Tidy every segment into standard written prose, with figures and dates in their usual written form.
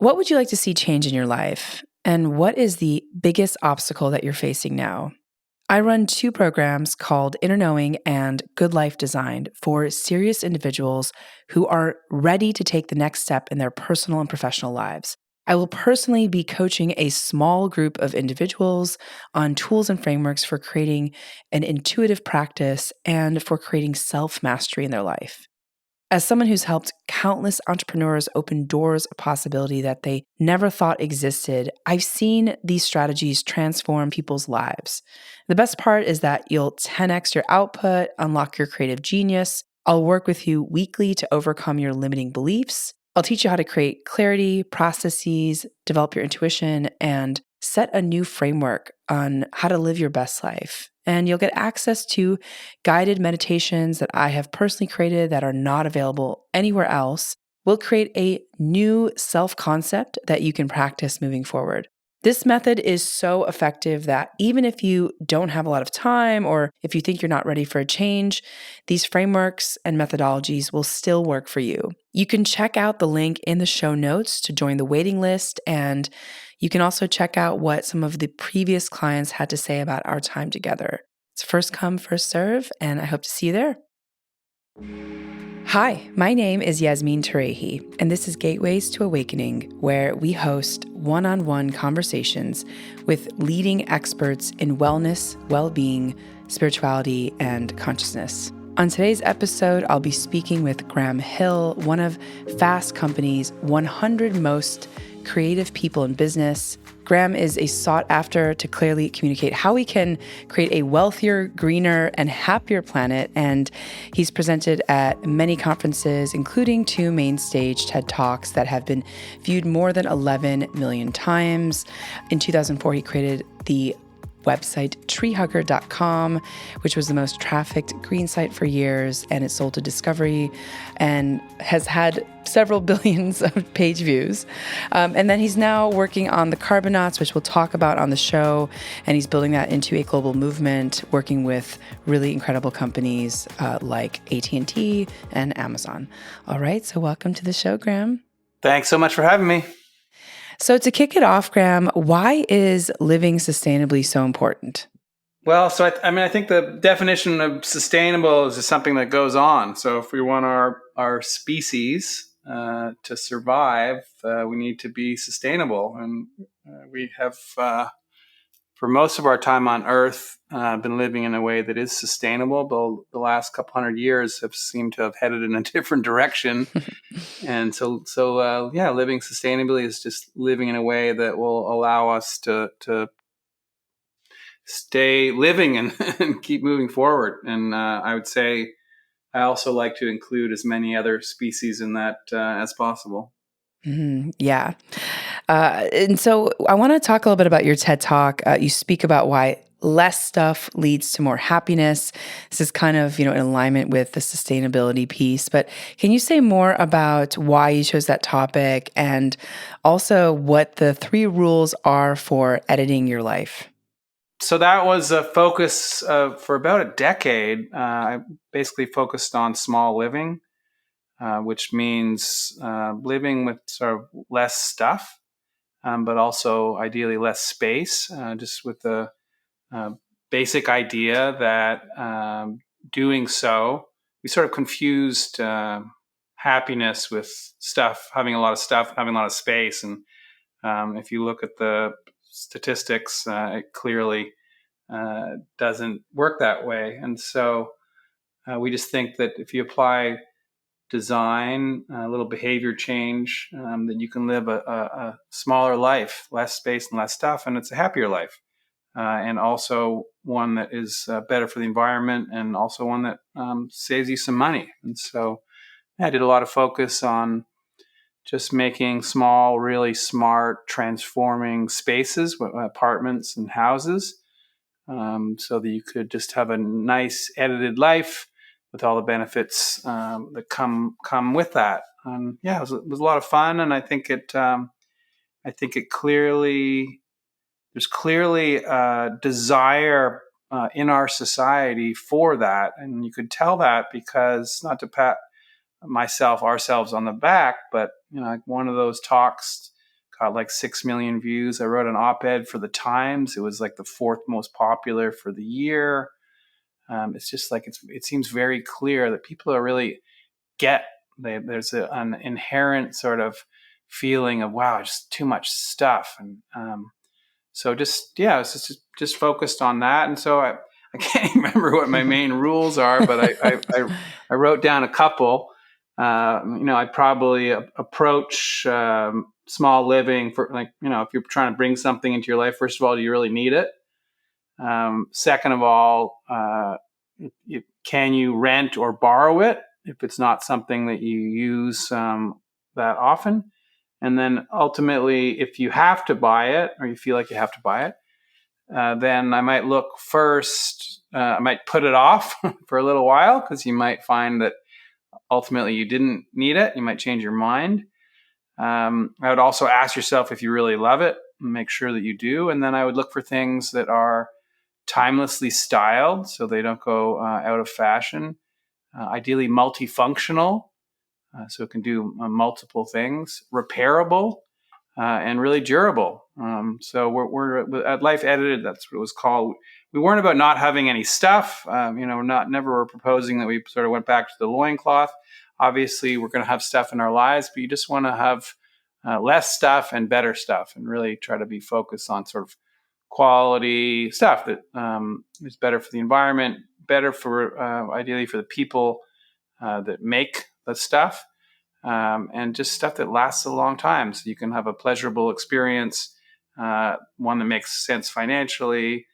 What would you like to see change in your life? And what is the biggest obstacle that you're facing now? I run 2 programs called Inner Knowing and Good Life Designed for serious individuals who are ready to take the next step in their personal and professional lives. I will personally be coaching a small group of individuals on tools and frameworks for creating an intuitive practice and for creating self mastery in their life. As someone who's helped countless entrepreneurs open doors of possibility that they never thought existed, I've seen these strategies transform people's lives. The best part is that you'll 10x your output, unlock your creative genius. I'll work with you weekly to overcome your limiting beliefs. I'll teach you how to create clarity, processes, develop your intuition, and set a new framework on how to live your best life. And you'll get access to guided meditations that I have personally created that are not available anywhere else. We'll create a new self-concept that you can practice moving forward. This method is so effective that even if you don't have a lot of time or if you think you're not ready for a change, these frameworks and methodologies will still work for you. You can check out the link in the show notes to join the waiting list, and you can also check out what some of the previous clients had to say about our time together. It's first come, first serve, and I hope to see you there. Hi, my name is Yasmin Tarehi, and this is Gateways to Awakening, where we host one-on-one conversations with leading experts in wellness, well-being, spirituality, and consciousness. On today's episode, I'll be speaking with Graham Hill, one of Fast Company's 100 most creative people in business. Graham is a sought after to clearly communicate how we can create a wealthier, greener, and happier planet. And he's presented at many conferences, including 2 main stage TED Talks that have been viewed more than 11 million times. In 2004, he created the website treehugger.com, which was the most trafficked green site for years, and it sold to Discovery and has had several billions of page views. And then he's now working on the Carbonauts, which we'll talk about on the show, and he's building that into a global movement, working with really incredible companies like AT&T and Amazon. All right, so welcome to the show, Graham. Thanks so much for having me. So to kick it off, Graham, why is living sustainably so important? Well, so I think the definition of sustainable is just something that goes on. So if we want our species to survive, we need to be sustainable. And we have, for most of our time on Earth, been living in a way that is sustainable. But the last couple hundred years have seemed to have headed in a different direction. And so, living sustainably is just living in a way that will allow us to stay living and keep moving forward. And I would say I also like to include as many other species in that as possible. Yeah. And so I want to talk a little bit about your TED Talk. You speak about why less stuff leads to more happiness. This is kind of, in alignment with the sustainability piece, but can you say more about why you chose that topic and also what the 3 rules are for editing your life? So that was a focus for about a decade. I basically focused on small living, which means living with sort of less stuff, but also ideally less space, just with the basic idea that doing so, we sort of confused happiness with stuff, having a lot of stuff, having a lot of space. And if you look at the statistics, it clearly doesn't work that way. And so we just think that if you apply design, a little behavior change, that you can live a smaller life, less space and less stuff, and it's a happier life. And also one that is better for the environment, and also one that saves you some money. And so I did a lot of focus on just making small, really smart, transforming spaces, apartments and houses, so that you could just have a nice edited life with all the benefits that come with that. It was a lot of fun, and I think it clearly. There's clearly a desire in our society for that. And you could tell that because, not to pat ourselves on the back, but like one of those talks got like 6 million views. I wrote an op-ed for the Times. It was like the fourth most popular for the year. It's just like it seems very clear that people are really there's an inherent sort of feeling of, wow, just too much stuff. And so it's just focused on that. And so I can't remember what my main rules are, but I wrote down a couple. I'd probably approach small living for, like, if you're trying to bring something into your life, first of all, do you really need it? Second of all, can you rent or borrow it if it's not something that you use that often? And then ultimately, if you have to buy it, or you feel like you have to buy it, then I might look first. I might put it off for a little while, because you might find that ultimately you didn't need it. You might change your mind. I would also ask yourself if you really love it, and make sure that you do. And then I would look for things that are timelessly styled, so they don't go out of fashion. Ideally multifunctional, so it can do multiple things. Repairable, and really durable. So we're at Life Edited. That's what it was called. We weren't about not having any stuff. Never were proposing that we sort of went back to the loincloth. Obviously, we're going to have stuff in our lives, but you just want to have less stuff and better stuff, and really try to be focused on sort of quality stuff that is better for the environment, better for ideally for the people that make the stuff, and just stuff that lasts a long time, so you can have a pleasurable experience, one that makes sense financially,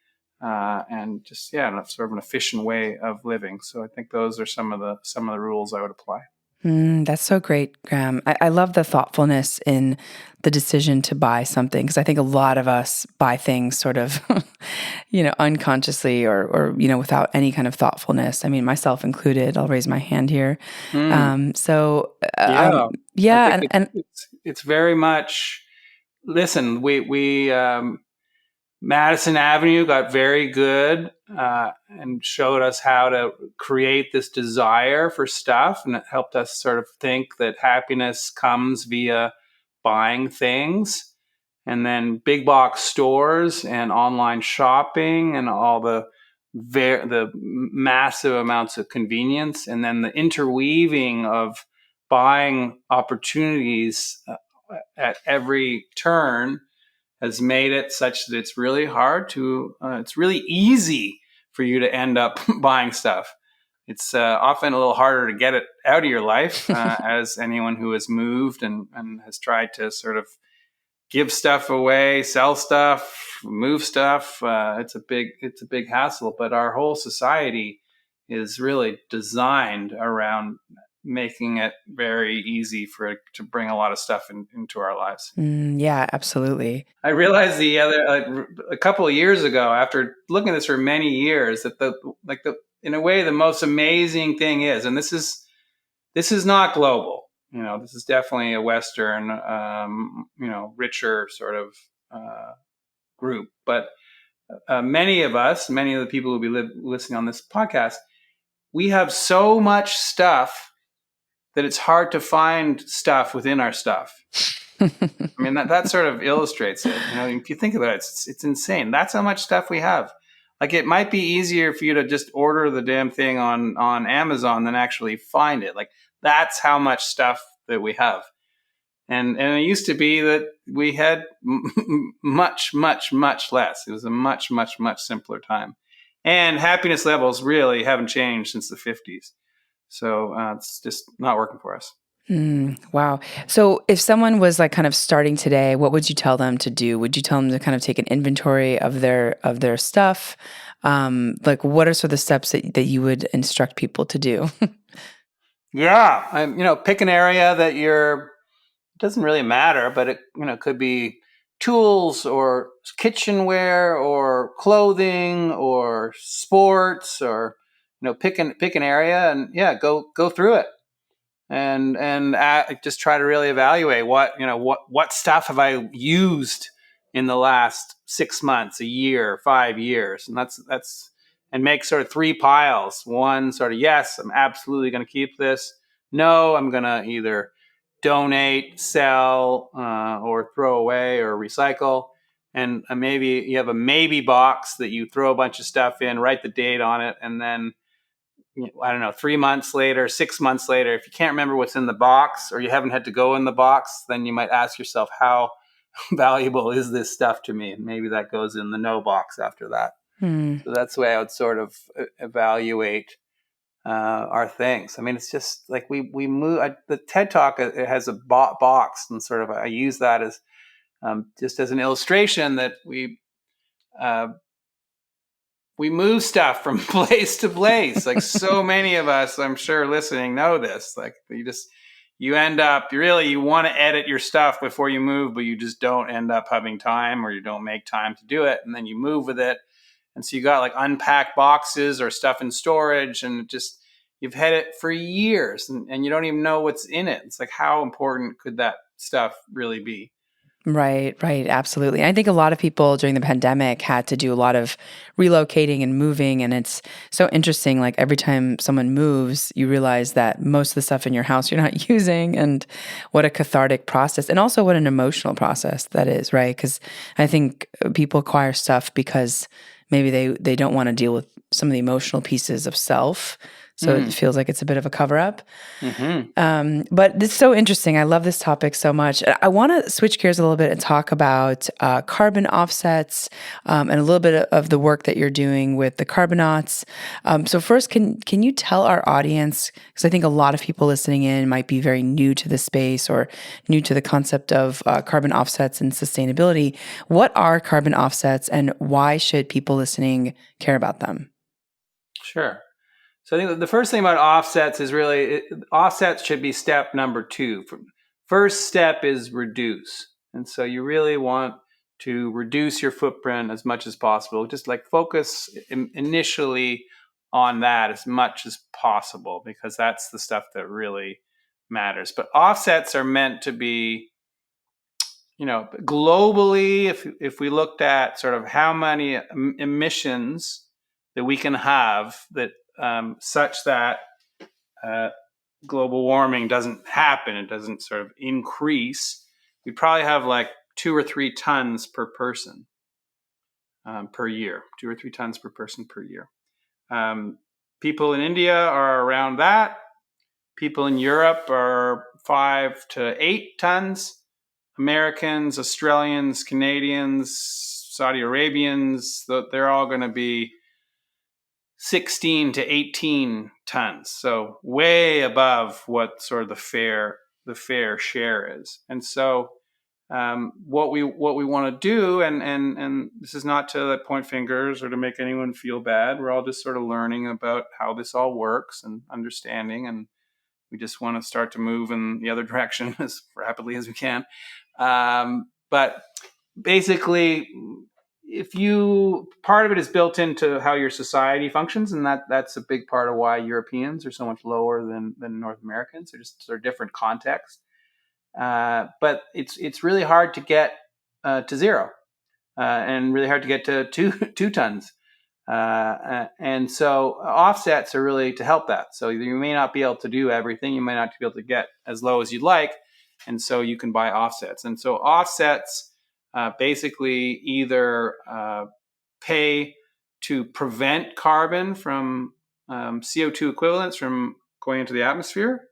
and just sort of an efficient way of living. So I think those are some of the rules I would apply. That's so great, Graham. I love the thoughtfulness in the decision to buy something, because I think a lot of us buy things sort of, unconsciously or without any kind of thoughtfulness. I mean, myself included. I'll raise my hand here. I think and it's very much. Listen, we Madison Avenue got very good and showed us how to create this desire for stuff. And it helped us sort of think that happiness comes via buying things. And then big box stores and online shopping and all the massive amounts of convenience. And then the interweaving of buying opportunities at every turn has made it such that it's really it's really easy for you to end up buying stuff. It's often a little harder to get it out of your life, as anyone who has moved and has tried to sort of give stuff away, sell stuff, move stuff. It's a big hassle, but our whole society is really designed around making it very easy to bring a lot of stuff into our lives. Yeah, absolutely. I realized a couple of years ago, after looking at this for many years, that in a way the most amazing thing is, and this is not global. This is definitely a Western, richer sort of group. But many of the people who will be listening on this podcast, we have so much stuff that it's hard to find stuff within our stuff. I mean, that sort of illustrates it. If you think about it, it's insane. That's how much stuff we have. Like, it might be easier for you to just order the damn thing on Amazon than actually find it. Like, that's how much stuff that we have. And it used to be that we had much, much, much less. It was a much, much, much simpler time. And happiness levels really haven't changed since the 50s. So it's just not working for us. Wow. So if someone was like kind of starting today, what would you tell them to do? Would you tell them to kind of take an inventory of their stuff? Like, what are sort of the steps that you would instruct people to do? Yeah. Pick an area that it doesn't really matter, but it, could be tools or kitchenware or clothing or sports, or, pick an area and go through it. And just try to really evaluate what stuff have I used in the last 6 months, a year, 5 years, and and make sort of 3 piles. One sort of, yes, I'm absolutely going to keep this. No, I'm going to either donate, sell, or throw away or recycle. And maybe you have a maybe box that you throw a bunch of stuff in, write the date on it, and then, I don't know, 3 months later, 6 months later, if you can't remember what's in the box or you haven't had to go in the box, then you might ask yourself, how valuable is this stuff to me? And maybe that goes in the no box after that. So that's the way I would sort of evaluate our things. I mean, it's just like we move. The TED Talk, it has a box, and sort of I use that as just as an illustration that we move stuff from place to place. Like so many of us, I'm sure listening, know this. Like you end up, you want to edit your stuff before you move, but you just don't end up having time, or you don't make time to do it. And then you move with it. And so you got like unpacked boxes or stuff in storage, and you've had it for years, and you don't even know what's in it. It's like, how important could that stuff really be? Right, absolutely. I think a lot of people during the pandemic had to do a lot of relocating and moving, and it's so interesting. Like every time someone moves, you realize that most of the stuff in your house you're not using, and what a cathartic process, and also what an emotional process that is, right? Because I think people acquire stuff because maybe they don't want to deal with some of the emotional pieces of self. So it feels like it's a bit of a cover up. But it's so interesting. I love this topic so much. I want to switch gears a little bit and talk about carbon offsets and a little bit of the work that you're doing with the Carbonauts. So first, can you tell our audience, because I think a lot of people listening in might be very new to the space or new to the concept of carbon offsets and sustainability. What are carbon offsets, and why should people listening care about them? Sure. So I think the first thing about offsets is offsets should be step number 2. First step is reduce. And so you really want to reduce your footprint as much as possible. Just like focus initially on that as much as possible, because that's the stuff that really matters. But offsets are meant to be, globally, if we looked at sort of how many emissions that we can have that such that global warming doesn't happen, it doesn't sort of increase, we'd probably have like 2 or 3 tons per person per year, 2 or 3 tons per person per year. People in India are around that. People in Europe are 5 to 8 tons. Americans, Australians, Canadians, Saudi Arabians, they're all going to be 16 to 18 tons. So way above what sort of the fair share is. And so what we want to do, and this is not to point fingers or to make anyone feel bad. We're all just sort of learning about how this all works and understanding, and we just want to start to move in the other direction as rapidly as we can. But basically, part of it is built into how your society functions, and that's a big part of why Europeans are so much lower than North Americans. They're different contexts. But it's really hard to get to zero, and really hard to get to two tons. And so offsets are really to help that. So you may not be able to do everything. You may not be able to get as low as you'd like. And so you can buy offsets. And so offsets basically either pay to prevent carbon from CO2 equivalents from going into the atmosphere,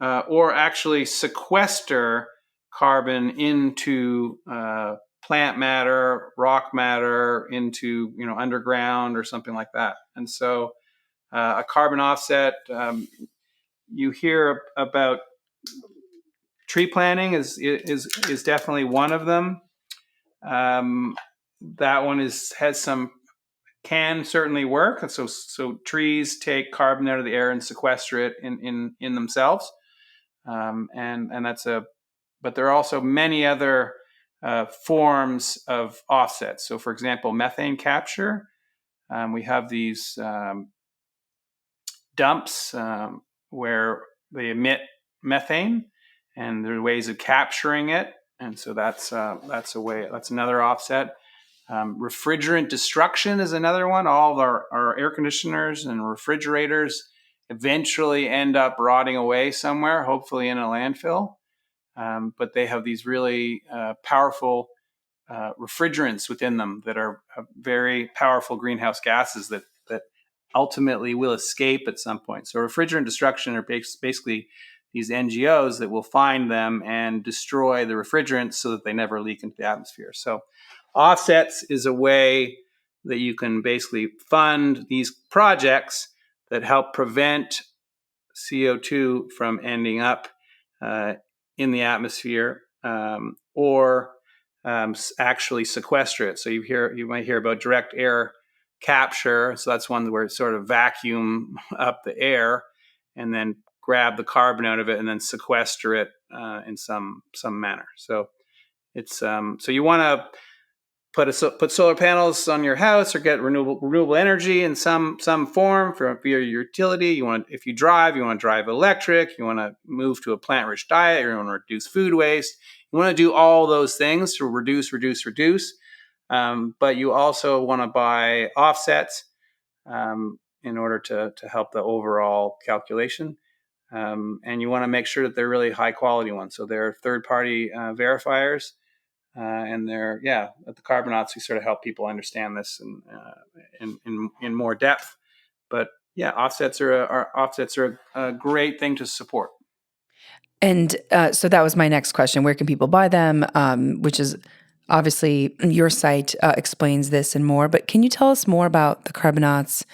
or actually sequester carbon into plant matter, rock matter, into underground or something like that. And so a carbon offset, you hear about tree planting is definitely one of them. That one can certainly work. So trees take carbon out of the air and sequester it in themselves. But there are also many other forms of offsets. So, for example, methane capture. We have these dumps where they emit methane, and there are ways of capturing it. And so that's a way. That's another offset. Refrigerant destruction is another one. All of our air conditioners and refrigerators eventually end up rotting away somewhere, hopefully in a landfill. but they have these really powerful refrigerants within them that are very powerful greenhouse gases that ultimately will escape at some point. So refrigerant destruction are basically these NGOs that will find them and destroy the refrigerants so that they never leak into the atmosphere. So offsets is a way that you can basically fund these projects that help prevent CO2 from ending up in the atmosphere, or actually sequester it. So you might hear about direct air capture. So that's one where it sort of vacuum up the air and then grab the carbon out of it and then sequester it in some manner. So it's so you want to put solar panels on your house or get renewable energy in some form via your utility. If you drive, you want to drive electric. You want to move to a plant-rich diet. You want to reduce food waste. You want to do all those things to reduce. But you also want to buy offsets in order to help the overall calculation. And you want to make sure that they're really high quality ones. So they're third-party verifiers. And they're at the Carbonauts we sort of help people understand this in more depth. But offsets are a great thing to support. And so that was my next question. Where can people buy them? Which is obviously your site explains this and more. But can you tell us more about the Carbonauts,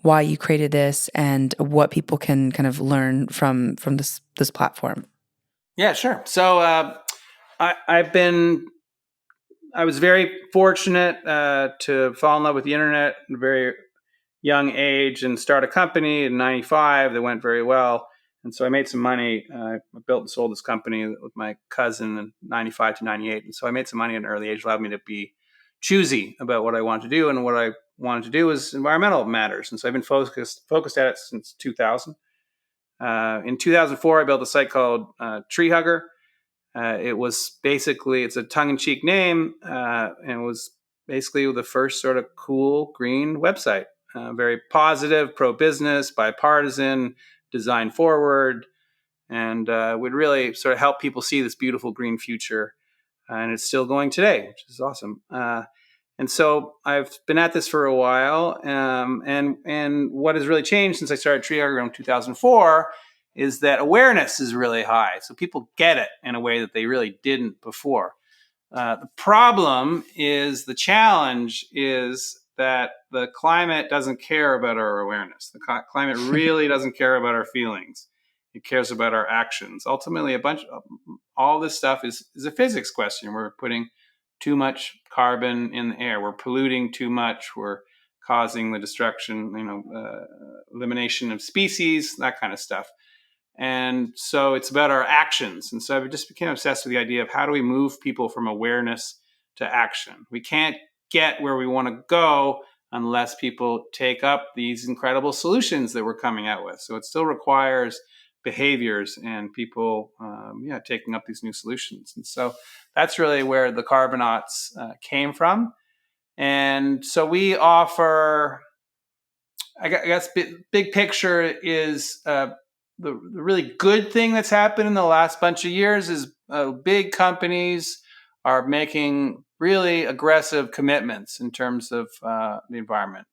why you created this, and what people can kind of learn from this platform? Yeah, sure. So I was very fortunate to fall in love with the internet at a very young age and start a company in '95 that went very well. And so I made some money. I built and sold this company with my cousin in '95 to '98. And so I made some money at an early age, allowed me to be choosy about what I wanted to do. And what I wanted to do was environmental matters. And so I've been focused at it since 2000. In 2004, I built a site called Tree Hugger. It's a tongue-in-cheek name, and it was basically the first sort of cool green website. Very positive, pro-business, bipartisan, design forward, and would really sort of help people see this beautiful green future. And it's still going today, which is awesome. And so I've been at this for a while, and what has really changed since I started Tree Hugger in 2004 is that awareness is really high. So people get it in a way that they really didn't before. The challenge is that the climate doesn't care about our awareness. The climate really doesn't care about our feelings. It cares about our actions. Ultimately, all this stuff is a physics question. We're putting too much carbon in the air. We're polluting too much. We're causing the destruction, elimination of species, that kind of stuff. And so it's about our actions. And so I just became obsessed with the idea of how do we move people from awareness to action? We can't get where we want to go unless people take up these incredible solutions that we're coming out with. So it still requires behaviors and people taking up these new solutions. And so that's really where the Carbonauts came from. And so we offer, I guess, big picture is the really good thing that's happened in the last bunch of years is big companies are making really aggressive commitments in terms of the environment.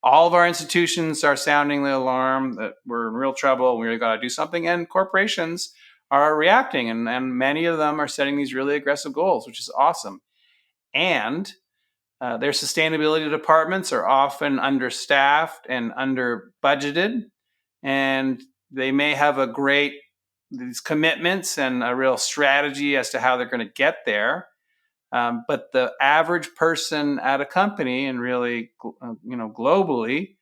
All of our institutions are sounding the alarm that we're in real trouble. We really got to do something. And corporations are reacting. And many of them are setting these really aggressive goals, which is awesome. And their sustainability departments are often understaffed and under budgeted. And they may have these commitments and a real strategy as to how they're going to get there. But the average person at a company, and really, globally,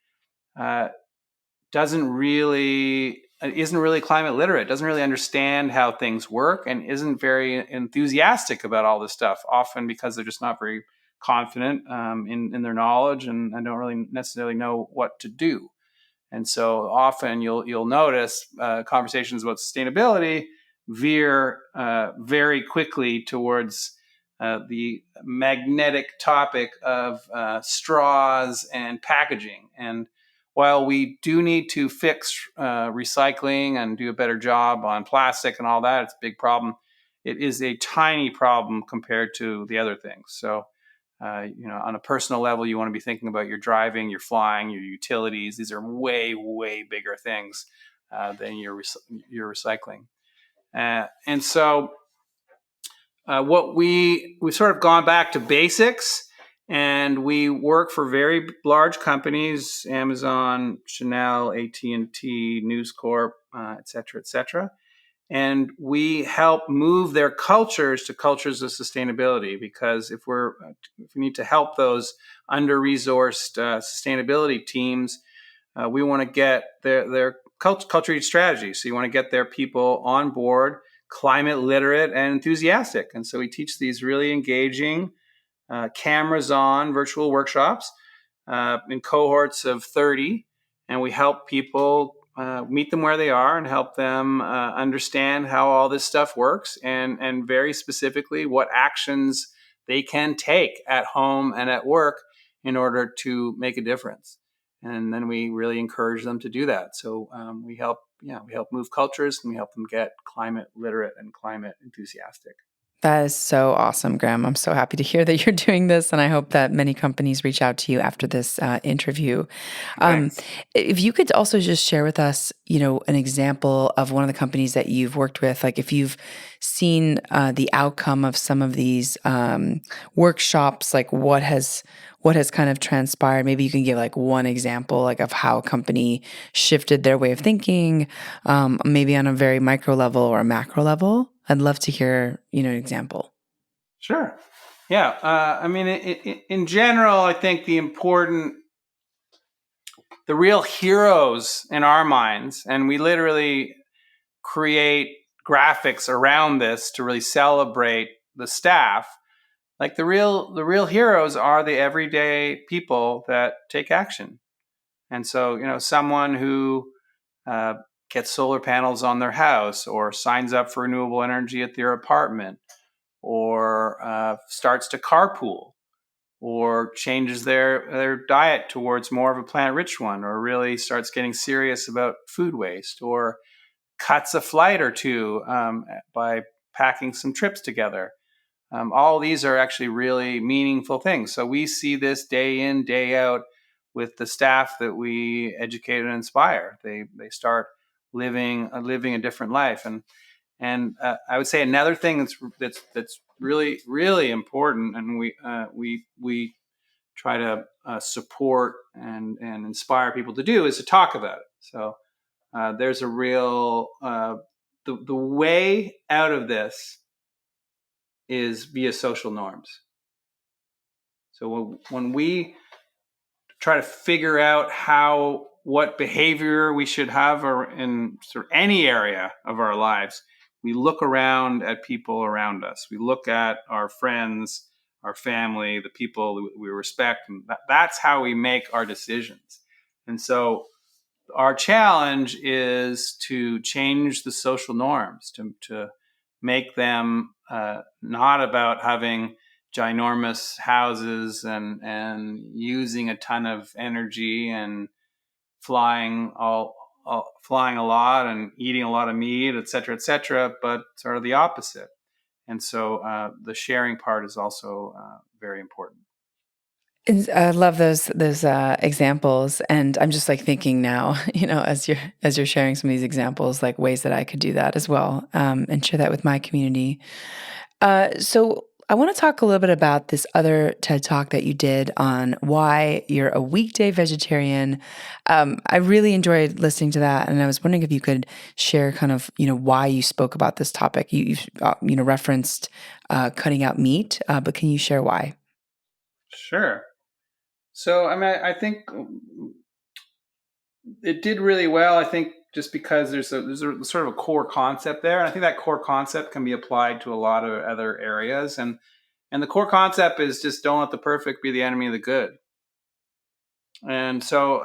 isn't really climate literate, doesn't really understand how things work, and isn't very enthusiastic about all this stuff, often because they're just not very confident in their knowledge and don't really necessarily know what to do. And so often you'll notice conversations about sustainability veer very quickly towards the magnetic topic of straws and packaging. And while we do need to fix recycling and do a better job on plastic and all that, it's a big problem. it is a tiny problem compared to the other things. So, on a personal level, you want to be thinking about your driving, your flying, your utilities. These are way, way bigger things than your recycling. And so, what we've sort of gone back to basics, and we work for very large companies: Amazon, Chanel, AT&T, News Corp, et cetera, et cetera. And we help move their cultures to cultures of sustainability, because if we need to help those under-resourced sustainability teams, we want to get their culture strategy. So you want to get their people on board, climate literate and enthusiastic. And so we teach these really engaging, cameras on virtual workshops in cohorts of 30, and we help people meet them where they are and help them understand how all this stuff works, and very specifically what actions they can take at home and at work in order to make a difference. And then we really encourage them to do that. So we help move cultures, and we help them get climate literate and climate enthusiastic. That is so awesome, Graham. I'm so happy to hear that you're doing this, and I hope that many companies reach out to you after this interview. Thanks. If you could also just share with us, an example of one of the companies that you've worked with, like if you've seen the outcome of some of these workshops, like what has kind of transpired. Maybe you can give like one example, like of how a company shifted their way of thinking, maybe on a very micro level or a macro level. I'd love to hear, an example. Sure. Yeah. In general, I think the real heroes in our minds, and we literally create graphics around this to really celebrate the staff. Like the real heroes are the everyday people that take action. And so, someone who gets solar panels on their house, or signs up for renewable energy at their apartment, or starts to carpool, or changes their diet towards more of a plant-rich one, or really starts getting serious about food waste, or cuts a flight or two by packing some trips together. All these are actually really meaningful things. So we see this day in, day out with the staff that we educate and inspire. They start living a different life. And I would say another thing that's really, really important, and we try to support and inspire people to do, is to talk about it. So there's a real the way out of this is via social norms. So when we try to figure out what behavior we should have in sort of any area of our lives, we look around at people around us. We look at our friends, our family, the people we respect, and that's how we make our decisions. And so our challenge is to change the social norms, to make them not about having ginormous houses and using a ton of energy and flying flying a lot and eating a lot of meat, et cetera, but sort of the opposite. And so the sharing part is also very important. I love those examples, and I'm just like thinking now, as you're sharing some of these examples, like ways that I could do that as well, and share that with my community. So I want to talk a little bit about this other TED Talk that you did on why you're a weekday vegetarian. I really enjoyed listening to that, and I was wondering if you could share kind of why you spoke about this topic. You referenced cutting out meat, but can you share why? Sure. So, I think it did really well. I think just because there's a sort of a core concept there, and I think that core concept can be applied to a lot of other areas. And the core concept is just don't let the perfect be the enemy of the good. And so,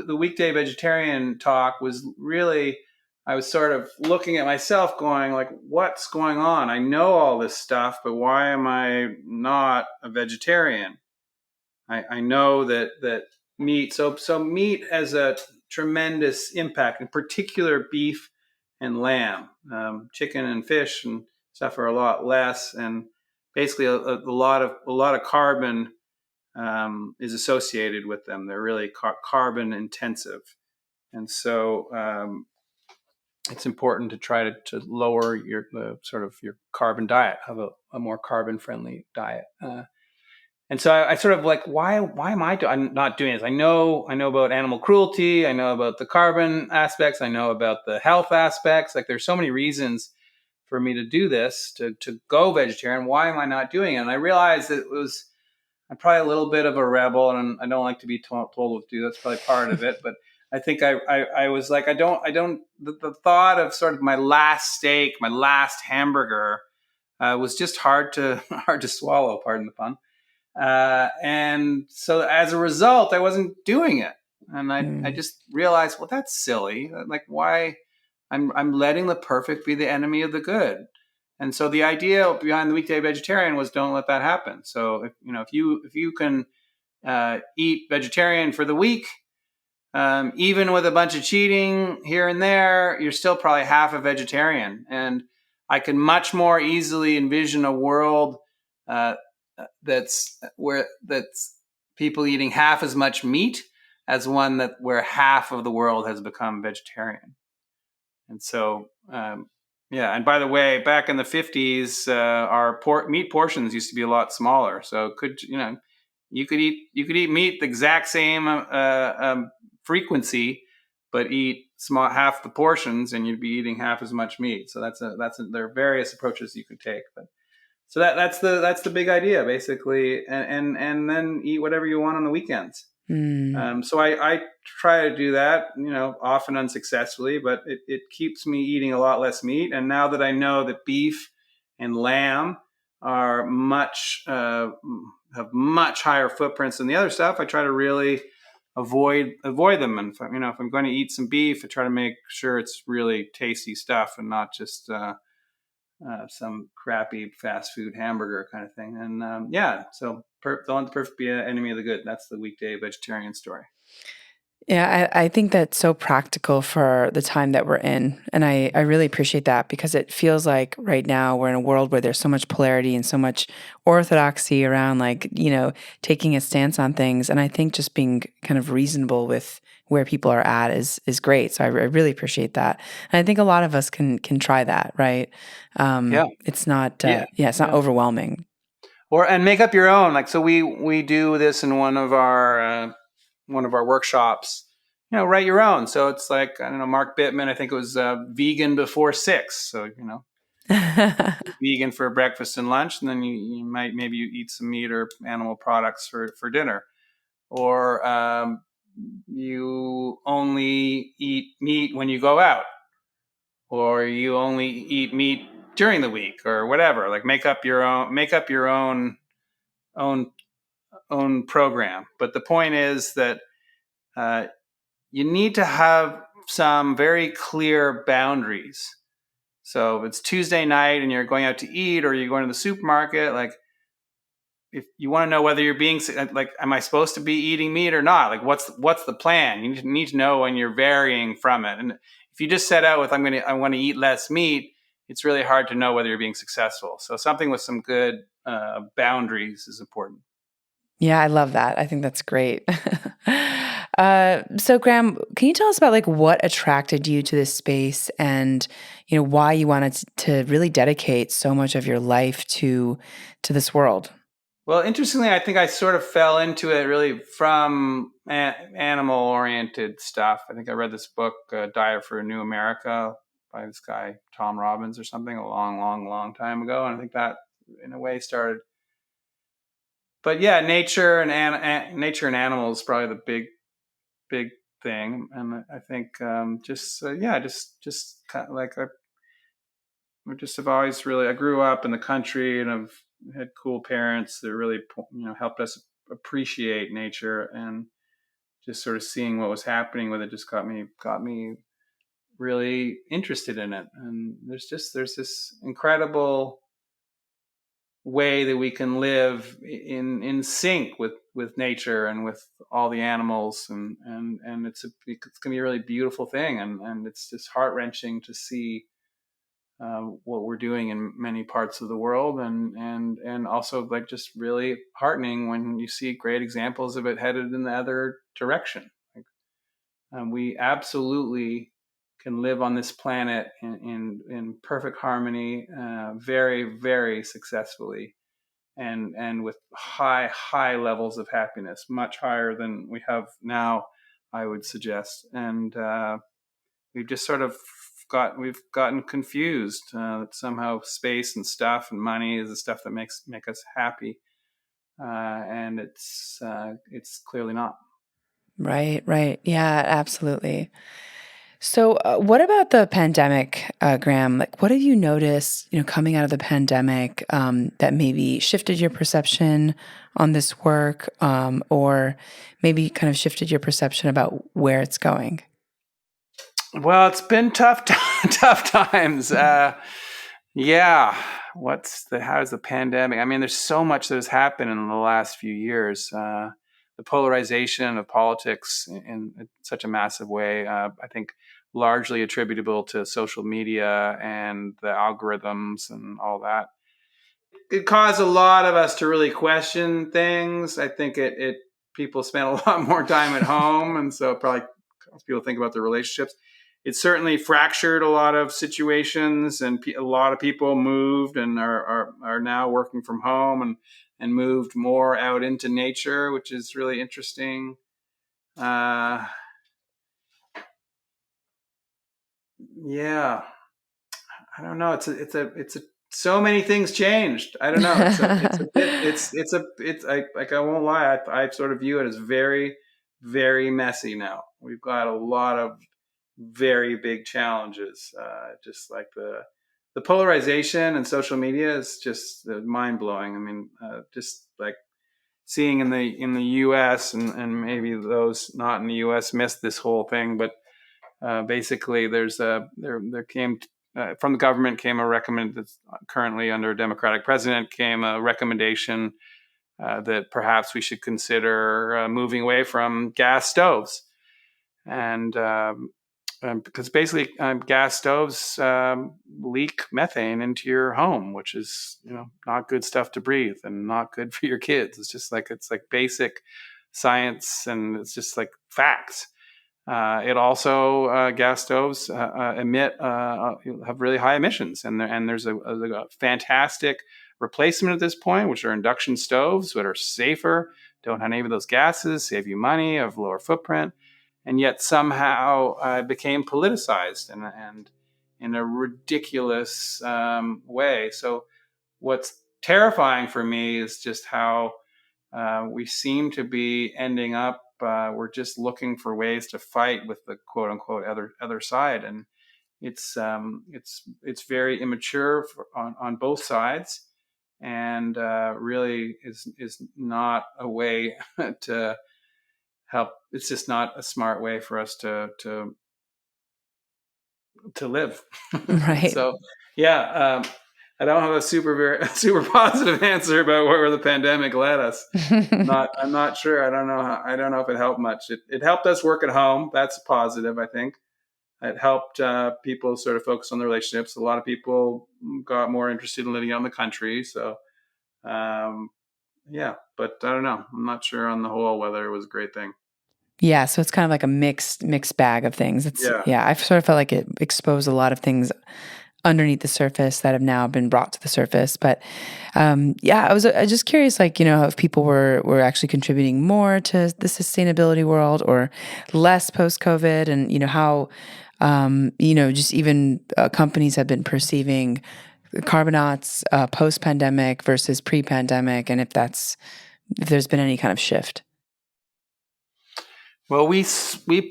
the weekday vegetarian talk was really, I was sort of looking at myself, going like, what's going on? I know all this stuff, but why am I not a vegetarian? I know that meat. So meat has a tremendous impact, in particular beef and lamb, chicken and fish, and suffer a lot less, and basically a lot of carbon is associated with them. They're really carbon intensive, and so it's important to try to lower your sort of your carbon diet, have a more carbon friendly diet. And so I sort of like, why am I'm not doing this? I know about animal cruelty. I know about the carbon aspects. I know about the health aspects. Like there's so many reasons for me to do this, to go vegetarian. Why am I not doing it? And I realized that I'm probably a little bit of a rebel, and I don't like to be told what to do. That's probably part of it. But I think I was like, the thought of sort of my last steak, my last hamburger was just hard to swallow, pardon the pun. And so as a result, I wasn't doing it. And I just realized, well, that's silly. Like, why? I'm letting the perfect be the enemy of the good. And so the idea behind the weekday vegetarian was, don't let that happen. So if you can eat vegetarian for the week, even with a bunch of cheating here and there, you're still probably half a vegetarian. And I can much more easily envision a world uh, that's people eating half as much meat as one where half of the world has become vegetarian. And so, yeah. And by the way, back in the 50s, our meat portions used to be a lot smaller. So you could eat meat the exact same frequency, but eat half the portions, and you'd be eating half as much meat. So there are various approaches you could take, but so that's the big idea basically, and then eat whatever you want on the weekends. So I try to do that, often unsuccessfully, but it keeps me eating a lot less meat. And now that I know that beef and lamb are have much higher footprints than the other stuff, I try to really avoid them. And if I'm going to eat some beef, I try to make sure it's really tasty stuff and not just some crappy fast food hamburger kind of thing. And so don't let the perfect be an enemy of the good. That's the weekday vegetarian story. Yeah, I think that's so practical for the time that we're in. And I really appreciate that, because it feels like right now we're in a world where there's so much polarity and so much orthodoxy around, like, taking a stance on things. And I think just being kind of reasonable with where people are at is great. So I really appreciate that. And I think a lot of us can try that, right? It's not, it's not overwhelming. And make up your own. Like, so we do this in one of our workshops. Write your own. So it's like, I don't know, Mark Bittman, I think it was vegan before 6. So vegan for breakfast and lunch, and then you might maybe you eat some meat or animal products for dinner, or you only eat meat when you go out, or you only eat meat during the week, or whatever. Like, make up your own program. But the point is that you need to have some very clear boundaries. So if it's Tuesday night and you're going out to eat, or you're going to the supermarket, like, if you want to know whether you're being like, am I supposed to be eating meat or not? Like, what's the plan? You need to know when you're varying from it. And if you just set out with, I want to eat less meat, it's really hard to know whether you're being successful. So something with some good boundaries is important. Yeah, I love that. I think that's great. So Graham, can you tell us about like what attracted you to this space, and why you wanted to really dedicate so much of your life to this world? Well, interestingly, I think I sort of fell into it really from animal-oriented stuff. I think I read this book, Diet for a New America, by this guy, Tom Robbins or something, a long, long, long time ago. And I think that, in a way, started. But yeah, nature and nature and animals is probably the big thing. And I think just kind of like I just have always really. I grew up in the country, and I've had cool parents that really helped us appreciate nature, and just sort of seeing what was happening with it just got me really interested in it. And there's this incredible way that we can live in sync with nature and with all the animals, and it's going to be a really beautiful thing, and it's just heart-wrenching to see what we're doing in many parts of the world, and also like just really heartening when you see great examples of it headed in the other direction. Like, we absolutely can live on this planet in perfect harmony, very, very successfully, and with high levels of happiness, much higher than we have now, I would suggest. And we've just sort of we've gotten confused that somehow space and stuff and money is the stuff that make us happy, and it's clearly not. Right, right. Yeah, absolutely. So, what about the pandemic, Graham? Like, what have you noticed, coming out of the pandemic, that maybe shifted your perception on this work, or maybe kind of shifted your perception about where it's going? Well, it's been tough, tough times. Yeah. How's the pandemic? I mean, there's so much that has happened in the last few years. The polarization of politics in such a massive way, I think largely attributable to social media and the algorithms and all that. It caused a lot of us to really question things. I think it people spent a lot more time at home, and so it probably caused people to think about their relationships. It certainly fractured a lot of situations, and a lot of people moved and are now working from home and moved more out into nature, which is really interesting. Uh, yeah, I don't know. It's a so many things changed. I don't know. I won't lie. I sort of view it as very, very messy now. We've got a lot of very big challenges. Just like the polarization and social media is just mind blowing. I mean, just like seeing in the U.S. and maybe those not in the U.S. missed this whole thing, but basically there came from the government came a recommend that's currently under a Democratic president came a recommendation that perhaps we should consider moving away from gas stoves, and because basically gas stoves leak methane into your home, which is not good stuff to breathe and not good for your kids. It's like basic science, and it's just like facts. It also gas stoves emit have really high emissions, and there's a fantastic replacement at this point, which are induction stoves, that are safer, don't have any of those gases, save you money, have lower footprint, and yet somehow it became politicized and in a ridiculous way. So what's terrifying for me is just how we seem to be ending up. We're just looking for ways to fight with the quote unquote other side, and it's very immature on both sides, and really is not a way to help. It's just not a smart way for us to live. Right. So yeah, I don't have a super positive answer about where the pandemic led us. I'm not sure. I don't know if it helped much. It helped us work at home. That's positive, I think. It helped people sort of focus on their relationships. A lot of people got more interested in living out in the country. So um, yeah, but I don't know. I'm not sure on the whole whether it was a great thing. Yeah, so it's kind of like a mixed bag of things. Yeah. I've sort of felt like it exposed a lot of things underneath the surface that have now been brought to the surface. But yeah, I was just curious, like, if people were actually contributing more to the sustainability world or less post COVID, and how just even companies have been perceiving Carbonauts post pandemic versus pre pandemic, and if there's been any kind of shift. Well, we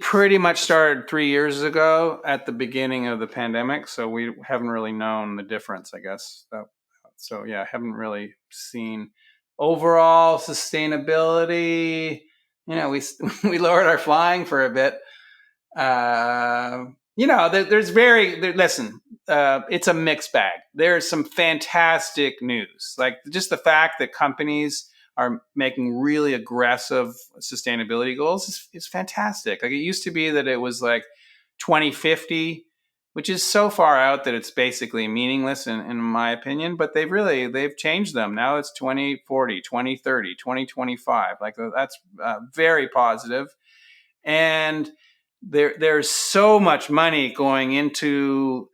pretty much started 3 years ago at the beginning of the pandemic, so we haven't really known the difference, I guess. So yeah, haven't really seen overall sustainability. We we lowered our flying for a bit. Listen. It's a mixed bag. There's some fantastic news, like just the fact that companies are making really aggressive sustainability goals is fantastic. Like it used to be that it was like 2050 which is so far out that it's basically meaningless in my opinion, but they've changed them. Now it's 2040, 2030, 2025. Like that's very positive. And there's so much money going into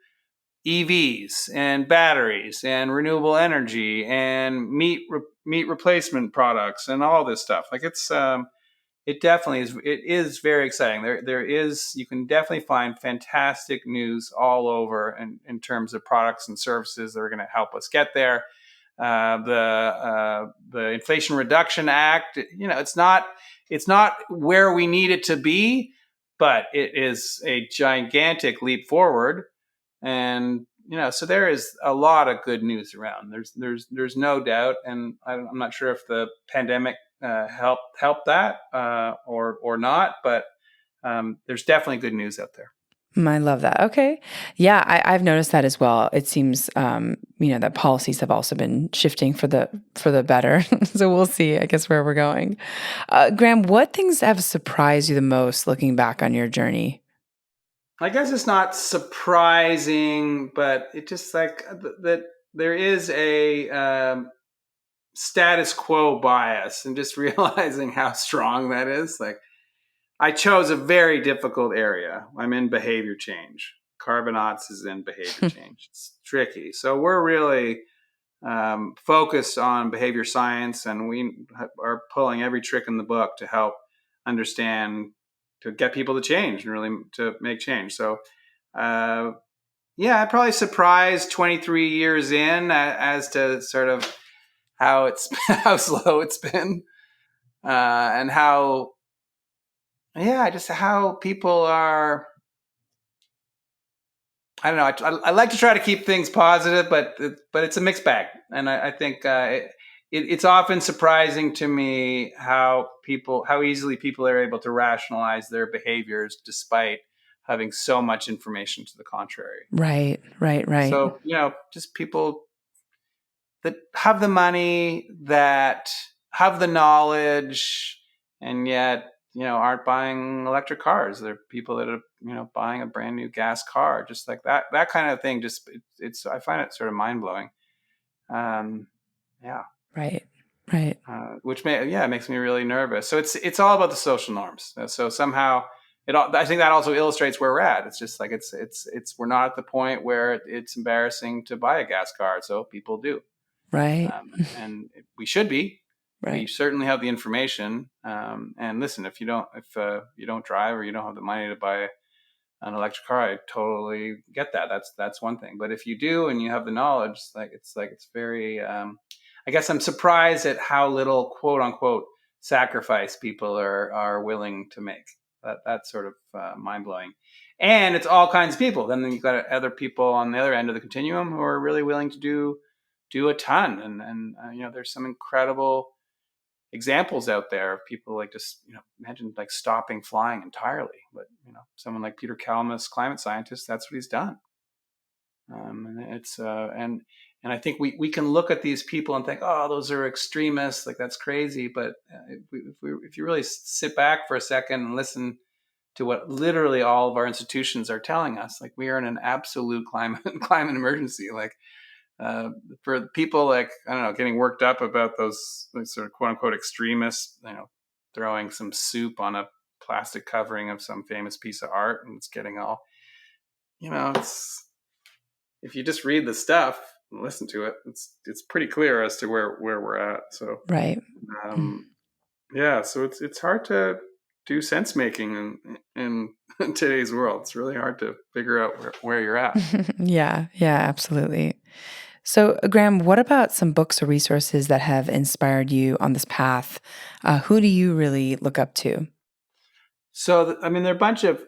EVs and batteries and renewable energy and meat replacement products and all this stuff. Like it definitely is. It is very exciting. There is, you can definitely find fantastic news all over in terms of products and services that are going to help us get there. The Inflation Reduction Act, it's not where we need it to be, but it is a gigantic leap forward. And so there is a lot of good news around. There's no doubt, and I'm not sure if the pandemic helped that or not, but there's definitely good news out there. I love that. Okay. Yeah, I've noticed that as well. It seems, that policies have also been shifting for the better. So we'll see, I guess, where we're going. Graham, what things have surprised you the most looking back on your journey? I guess it's not surprising, but it just like that there is a status quo bias, and just realizing how strong that is. Like, I chose a very difficult area. I'm in behavior change. Carbonauts is in behavior change. It's tricky. So we're really focused on behavior science, and we are pulling every trick in the book to help understand, to get people to change and really to make change. So, I'm probably surprised 23 years in as to sort of how slow it's been, and just how people are. I don't know. I like to try to keep things positive, but it's a mixed bag, and I think it's often surprising to me how easily people are able to rationalize their behaviors despite having so much information to the contrary. Right. So just people that have the money, that have the knowledge, and yet aren't buying electric cars. They're people that are buying a brand new gas car, just like that kind of thing. Just it's I find it sort of mind blowing. Yeah. Right. Which makes me really nervous. So it's all about the social norms. So somehow I think that also illustrates where we're at. It's just like it's we're not at the point where it's embarrassing to buy a gas car, so people do. Right. And we should be. Right. We certainly have the information. And listen, if you don't drive, or you don't have the money to buy an electric car, I totally get that. That's one thing. But if you do and you have the knowledge, it's very. I guess I'm surprised at how little quote unquote sacrifice people are willing to make. That's sort of mind blowing. And it's all kinds of people. Then you've got other people on the other end of the continuum who are really willing to do a ton. And there's some incredible examples out there of people like just imagine like stopping flying entirely. But someone like Peter Kalmus, climate scientist, that's what he's done. And it's and I think we can look at these people and think, oh, those are extremists, like that's crazy. But if you really sit back for a second and listen to what literally all of our institutions are telling us, like we are in an absolute climate emergency. Like for people like, I don't know, getting worked up about those sort of quote unquote extremists, throwing some soup on a plastic covering of some famous piece of art, and it's getting all, it's, if you just read the stuff and listen to it, it's pretty clear as to where we're at. So right. So it's hard to do sense making in today's world. It's really hard to figure out where you're at. Yeah, absolutely. So, Graham, what about some books or resources that have inspired you on this path? Who do you really look up to? So, there are a bunch of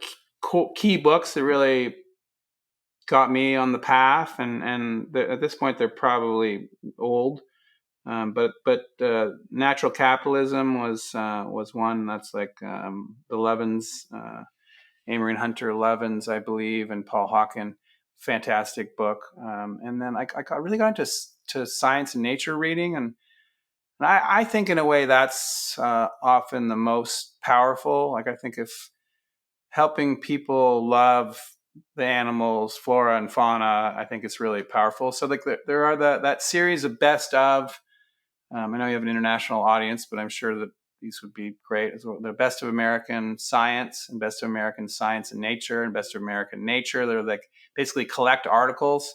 key books that really got me on the path, and at this point they're probably old. But Natural Capitalism was one. That's like the Levins, Amory and Hunter Levins, I believe, and Paul Hawken. Fantastic book. And then I really got into science and nature reading, and I think in a way that's often the most powerful. Like I think if helping people love the animals, flora and fauna, I think it's really powerful. So like there are that series of best of. I know you have an international audience, but I'm sure that these would be great as well. The best of American science and best of American science and nature and best of American nature. They're like basically collect articles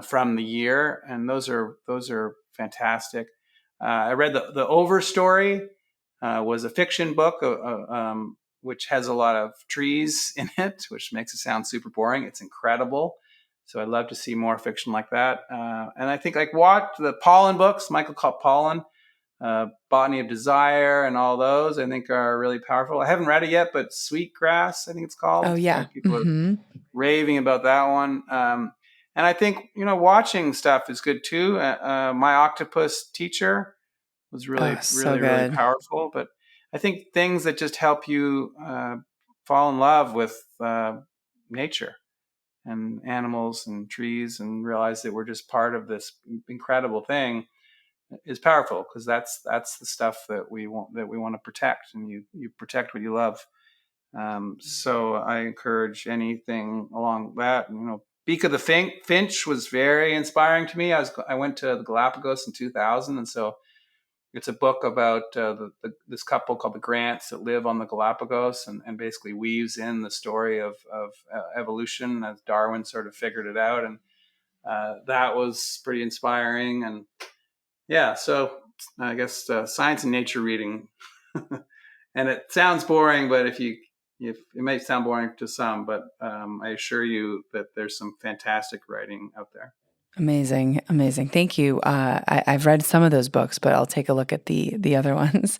from the year, and those are fantastic. I read the Overstory was a fiction book, which has a lot of trees in it, which makes it sound super boring. It's incredible. So I'd love to see more fiction like that. And I think like watch the Pollen books, Michael Pollan, Botany of Desire, and all those. I think are really powerful. I haven't read it yet, but Sweetgrass, I think it's Oh, called. yeah. People are raving about that one. And I think watching stuff is good too. My Octopus Teacher was Oh, really, so really, really good. powerful. But I think things that just help you fall in love with nature and animals and trees and realize that we're just part of this incredible thing is powerful, because that's the stuff that we want to protect, and you protect what you love. So I encourage anything along that. Beak of the Finch was very inspiring to me. I went to the Galapagos in 2000, and so it's a book about this couple called the Grants that live on the Galapagos, and basically weaves in the story of evolution as Darwin sort of figured it out, and that was pretty inspiring. And yeah, so I guess science and nature reading, and it sounds boring, but if it may sound boring to some, but I assure you that there's some fantastic writing out there. Amazing, amazing. Thank you. I've read some of those books, but I'll take a look at the other ones.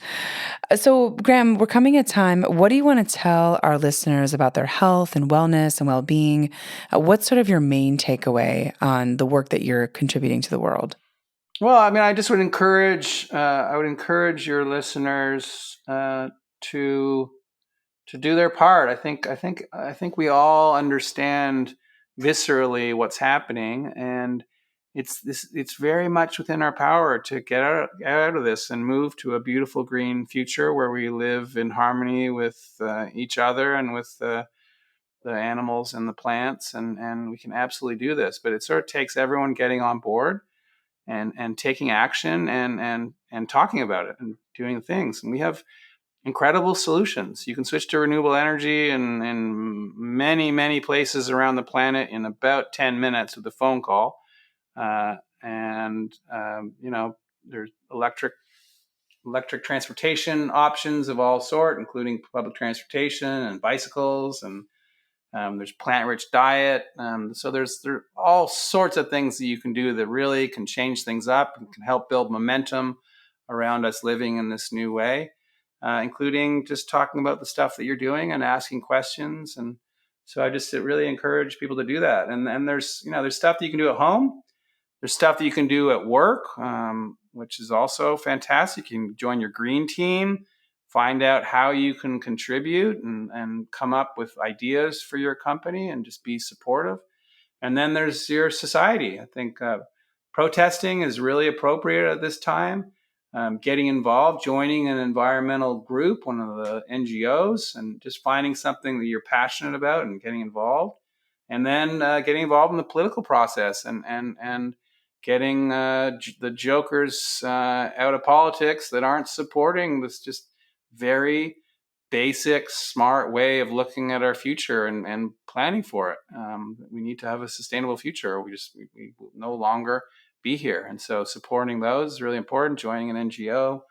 So, Graham, we're coming at time. What do you want to tell our listeners about their health and wellness and well-being? What's sort of your main takeaway on the work that you're contributing to the world? Well, I mean, I just would encourage your listeners to do their part. I think we all understand viscerally what's happening, and it's very much within our power to get out of this and move to a beautiful green future where we live in harmony with each other and with the animals and the plants, and we can absolutely do this. But it sort of takes everyone getting on board and taking action and talking about it and doing things. And we have incredible solutions. You can switch to renewable energy in many, many places around the planet in about 10 minutes with a phone call. And there's electric transportation options of all sort, including public transportation and bicycles, and there's plant-rich diet. So there's all sorts of things that you can do that really can change things up and can help build momentum around us living in this new way, including just talking about the stuff that you're doing and asking questions. And so I just really encourage people to do that. And there's stuff that you can do at home. There's stuff that you can do at work, which is also fantastic. You can join your green team, find out how you can contribute, and come up with ideas for your company and just be supportive. And then there's your society. I think protesting is really appropriate at this time. Getting involved, joining an environmental group, one of the NGOs, and just finding something that you're passionate about and getting involved. And then getting involved in the political process and getting the jokers out of politics that aren't supporting this just very basic, smart way of looking at our future and planning for it. We need to have a sustainable future, or we will no longer be here. And so supporting those is really important. Joining an NGO,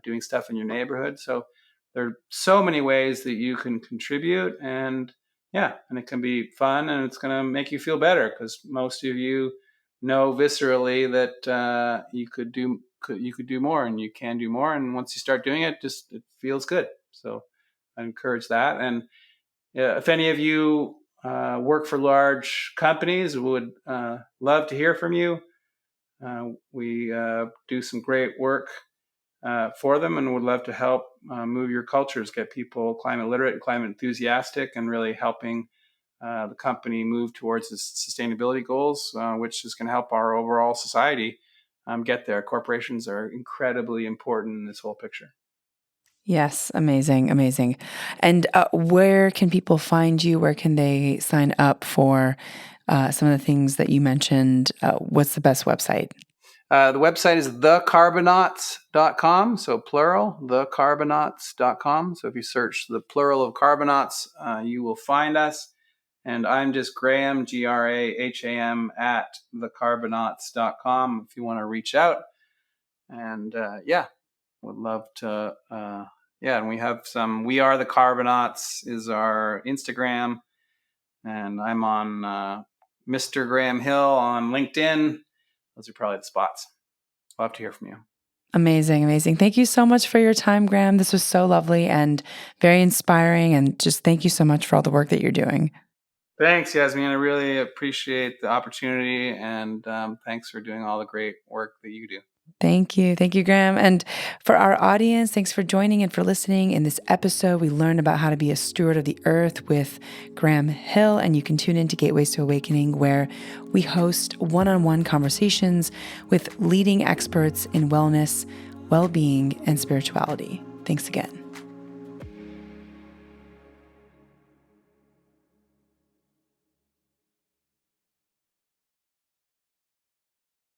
doing stuff in your neighborhood. So there are so many ways that you can contribute, and it can be fun, and it's going to make you feel better, because most of you know viscerally that you could do more, and you can do more. And once you start doing it, it feels good. So I encourage that. And if any of you work for large companies, would love to hear from you. We do some great work for them, and would love to help move your cultures, get people climate literate and climate enthusiastic, and really helping the company move towards its sustainability goals, which is going to help our overall society get there. Corporations are incredibly important in this whole picture. Yes, amazing, amazing. And where can people find you? Where can they sign up for some of the things that you mentioned? What's the best website? The website is thecarbonauts.com, so plural, thecarbonauts.com. So if you search the plural of Carbonauts, you will find us. And I'm just Graham, Graham, at thecarbonauts.com if you want to reach out. And would love to. And we have some. We Are the Carbonauts is our Instagram. And I'm on Mr. Graham Hill on LinkedIn. Those are probably the spots. Love to hear from you. Amazing, amazing. Thank you so much for your time, Graham. This was so lovely and very inspiring. And just thank you so much for all the work that you're doing. Thanks, Yasmin. I really appreciate the opportunity, and thanks for doing all the great work that you do. Thank you. Thank you, Graham. And for our audience, thanks for joining and for listening. In this episode, we learned about how to be a steward of the earth with Graham Hill, and you can tune into Gateways to Awakening, where we host one-on-one conversations with leading experts in wellness, well-being, and spirituality. Thanks again.